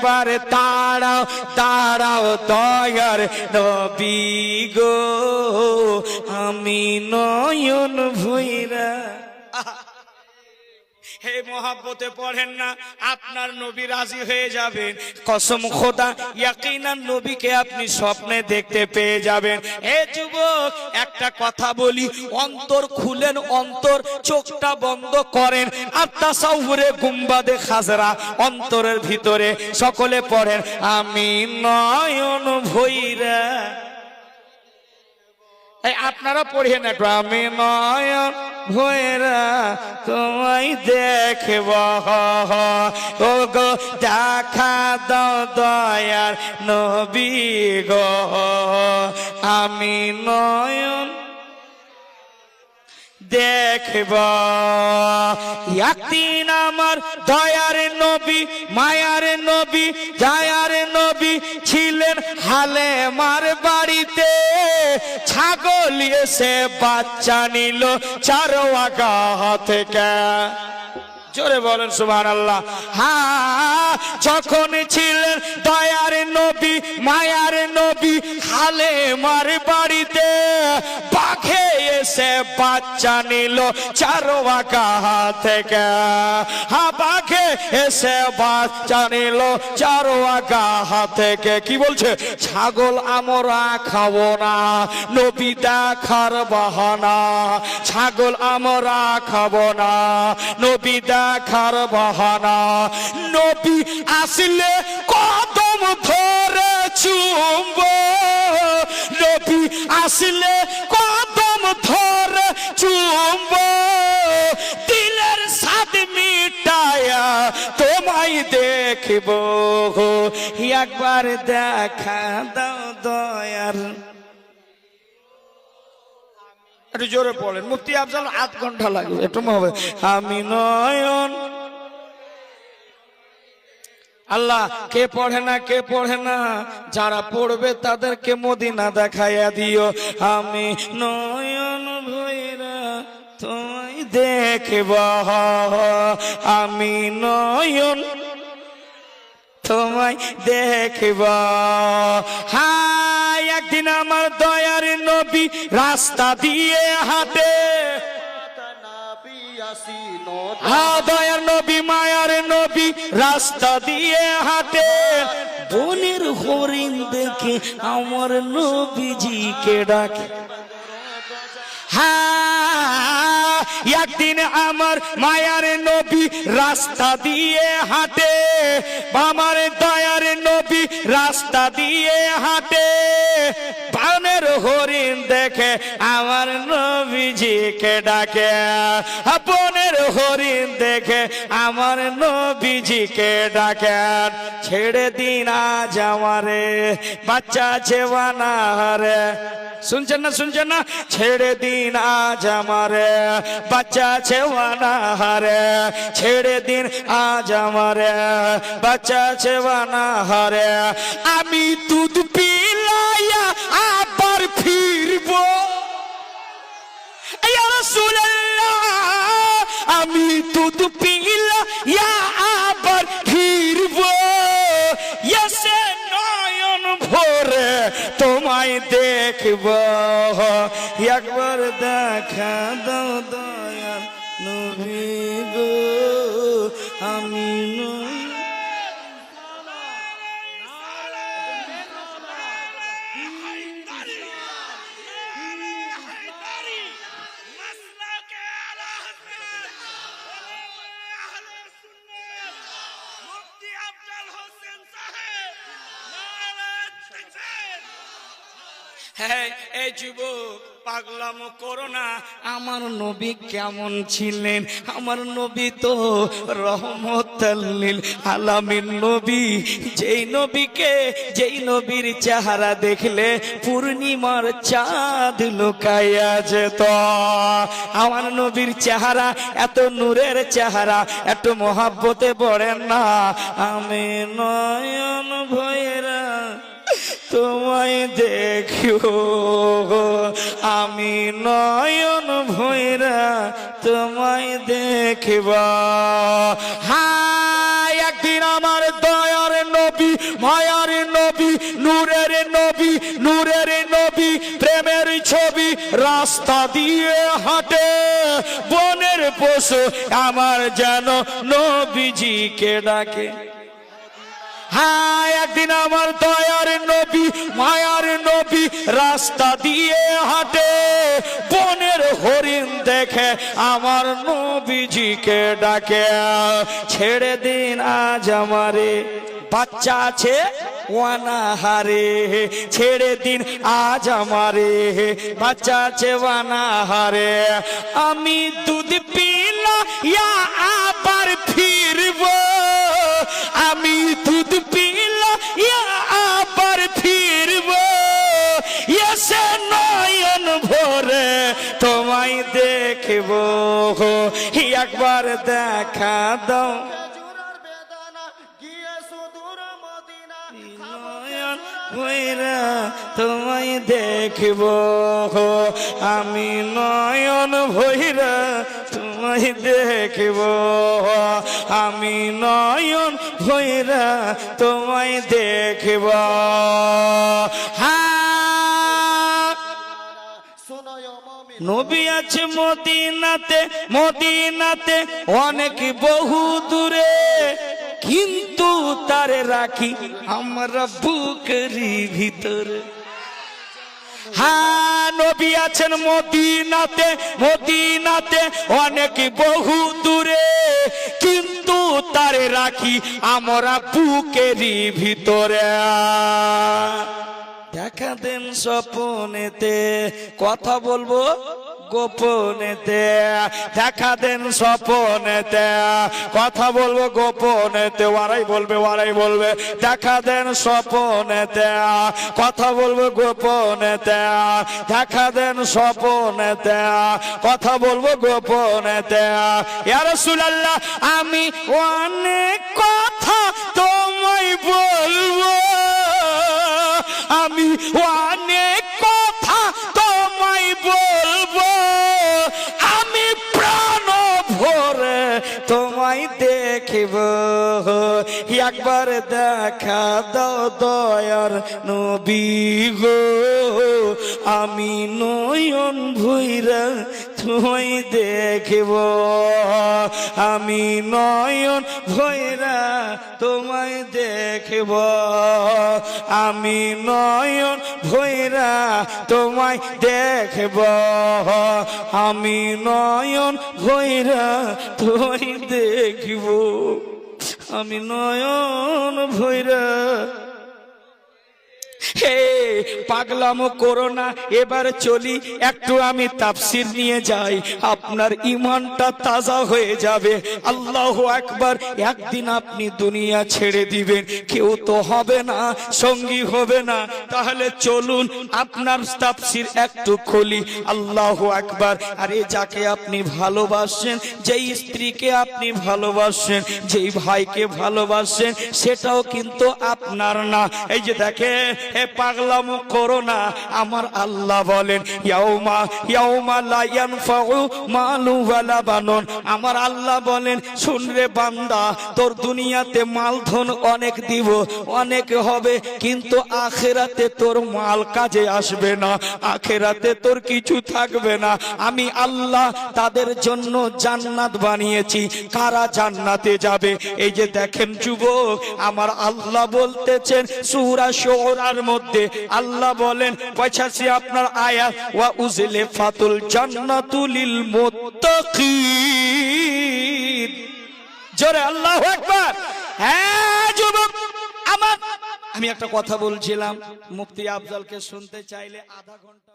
একবার দাঁড়াও দাঁড়াও দয়ার নবী গো, আমি নয়ন ভৈরা। হে মোহাব্বতে পড়েন না, আপনার নবী রাজি হয়ে যাবেন। কসম খোদা, ইয়াকিনান নবীকে আপনি স্বপ্নে দেখতে পেয়ে যাবেন। হে যুবক, একটা কথা বলি, অন্তর খুলেন, অন্তর চোখটা বন্ধ করেন। আত্মাসাউরে গুম্বাদে খাজরা, অন্তরের ভিতরে সকলে পড়েন, আমি নয়ন ভৈরা। আপনারা পড়েন একটু, আমি নয়ন ভৈরা তোমায় দেখব, ও গো দেখা দাও দয়ার নবী গো, আমি নয়ন দেখব। একদিন আমার দয়ার নবী, মায়ার নবী, দয়ার নবী ছিলেন হালেমার বাড়িতে। ছাগল এসে বাচ্চা নিল চারওয়াগা থেকে। জোরে বলেন সুবহানাল্লাহ। হ্যাঁ, যখন ছিলেন দয়ার নবী, মায়ার নবী হালেমার বাড়িতে, বাঘে এসে বাচ্চা নিল চারওয়াগা থেকে। হ্যাঁ, বাঘে এসে বাচ্চা নিল চারওয়াগা থেকে। কি বলছে? ছাগল আমরা খাবো না, নবী দেখার বাহানা। ছাগল আমরা খাবো না, নবী দেখার বাহানা। নবী আসলে কদম ধরে চুম্ব, নবী আসলে কদম ধরে চুম্ব, দিলের স্বাদ মিটায়া তোমায় দেখব, একবার দেখা দাও দয়ার। একটু জোরে পড়েন, মুফতি আফজাল, 8 ঘন্টা লাগবে, একটু হবে। আমি নয়ন। আল্লাহ, কে পড়ে না, কে পড়ে না, যারা পড়বে তাদেরকে মদিনা দেখাইয়া দিও। আমি নয়ন ভৈরা তোমায় দেখব, আমি নয়ন তোমায় দেখব। হ্যাঁ, একদিন আমার দয়ার নবী রাস্তা দিয়ে হাঁটে। হ্যাঁ, দয়ার নবী, মায়ার নবী রাস্তা দিয়ে হাঁটে। বনের হরিণ দেখে আমার নবীজিকে ডাকে। হ্যাঁ, একদিন আমার মায়ার নবী রাস্তা দিয়ে হাঁটে, আমার দয়ার নবী রাস্তা দিয়ে হাঁটে। বনের হরিণ দেখে আমার নবীজিকে ডাকে। বনের হরিণ দেখে আমার নবীজিকে ডাকে। ছেড়ে দিন আজ আমারে, বাচ্চা ছেওয়ানা রে। শুনছেন না, শুনছেন না? ছেড়ে দিন আজ আমারে, বাচ্চা ছেওয়ানা হারে। ছেড়ে দিন আজ আমারে, বাচ্চা ছেওয়ানা হারে। আমি দুধ পিলাইয়া আবার ফিরবো, ইয়া রাসূলুল্লাহ। আমি দুধ পিলাইয়া আবার ফিরবো, এসে নয়ন ভরে তোমায় দেখব, একবার দেখা দাও দয়ার নবী গো, আমি এই যুবক, পাগলামো করো না। আমার নবী কেমন ছিলেন? আমার নবী তো রহমতুল লিল আলামিন নবী। যেই নবীকে, যেই নবীর চেহারা দেখলে পূর্ণিমার চাঁদ লুকাইয়া যেত। আমার নবীর চেহারা এত নূরের চেহারা, এত মহাব্বতে পড়েন না। আমি নয়ন ভৈরা তোমায় দেখিও, আমি নয়ন ভৈরা তোমায় দেখিব। হ্যাঁ, একদিন আমার দয়ার নবী নবী মায়ার নবী নূরের নবী নূরের নবী প্রেমের ছবি রাস্তা দিয়ে হাঁটে বনের পশু আমার যেন নবীজিকে ডাকে। হ্যাঁ একদিন আমার দয়ার নবী মায়ার নবী রাস্তা দিয়ে হাঁটে বনের হরিণ দেখে আমার নবীজিকে ডাকে ছেড়ে দিন আজ আমারে বাচ্চা আছে ওয়ানাহারে ছেড়ে দিন আজ আমারে বাচ্চা আছে ওয়ানাহারে আমি দুধ পিলা ইয়া আবার ফিরবো আমি দুধ পিলা ইয়া আবার ফিরবো এসে নয়ন ভরে তোমায় দেখবো একবার দেখা দাও ভৈরা তোমায় দেখব আমি নয়ন ভৈরা তোমায় দেখব আমি নয়ন ভৈরা তোমায় দেখব। নবী আছে মদিনাতে মদিনাতে অনেক বহু দূরে কিন্তু তারে রাখি আমরা বুকেরই ভিতরে। হ্যাঁ নবী আছেন মদিনাতে মদিনাতে অনেক বহু দূরে কিন্তু তারে রাখি আমরা বুকেরই ভিতরে। দেখা দেন স্বপনেতে কথা বলবো গোপনেতে দেখা দেন স্বপনেতে কথা বলবো গোপনেতে ওরাই বলবে দেখা দেন স্বপনেতে কথা বলবো গোপনেতে দেখা দেন স্বপনেতে কথা বলবো গোপনেতে ইয়া রাসূলুল্লাহ আমি অনেক কথা তোমায় বলবো আমি অনেক কথা তোমায় বলবো আমি প্রাণ ভরে তোমায় দেখব একবার দেখা দাও দয়ার নবী গো আমি নয়ন ভৈরা তোমায় দেখব আমি নয়ন ভৈরা তোমায় দেখব আমি নয়ন ভৈরা তোমায় দেখব আমি নয়ন ভৈরা তোমায় দেখব আমি নয়ন ভৈরা। হে পাগলামো করো না এবার চলি একটু আমি তাফসীর নিয়ে যাই আপনার ঈমানটা তাজা হয়ে যাবে। আল্লাহু আকবার। একদিন আপনি দুনিয়া ছেড়ে দিবেন কেউ তো হবে না সঙ্গী হবে না তাহলে চলুন আপনার তাফসীর একটু খুলি। আল্লাহু আকবার। আরে যাকে আপনি ভালোবাসেন যেই স্ত্রীকে আপনি ভালোবাসেন যেই ভাইকে ভালোবাসেন সেটাও কিন্তু আপনার না। এই যে দেখেন হে পাগলামো করো না আমার আল্লাহ বলেন ইয়াউমা ইয়াউমা লা ইয়ানফাউ মালু ওয়ালা বানুন। আমার আল্লাহ বলেন শুন রে বান্দা তোর দুনিয়াতে মাল ধন অনেক দিব অনেক হবে কিন্তু আখিরাতে তোর মাল কাজে আসবে না আখিরাতে তোর কিছু থাকবে না। আমি আল্লাহ তাদের জন্য জান্নাত বানিয়েছি। কারা জান্নাতে যাবে? এই যে দেখেন যুবক আমার আল্লাহ বলতেছেন সূরা শুরার মধ্যে আল্লাহ বলেন 85 আপনার আয়াত ওয়া উজলিফাতুল জান্নাতু লিল মুত্তাকিন। জোরে আল্লাহু আকবার। হ্যাঁ যুবক আমি একটা কথা বলছিলাম মুফতি আফজলকে শুনতে চাইলে আধা ঘন্টা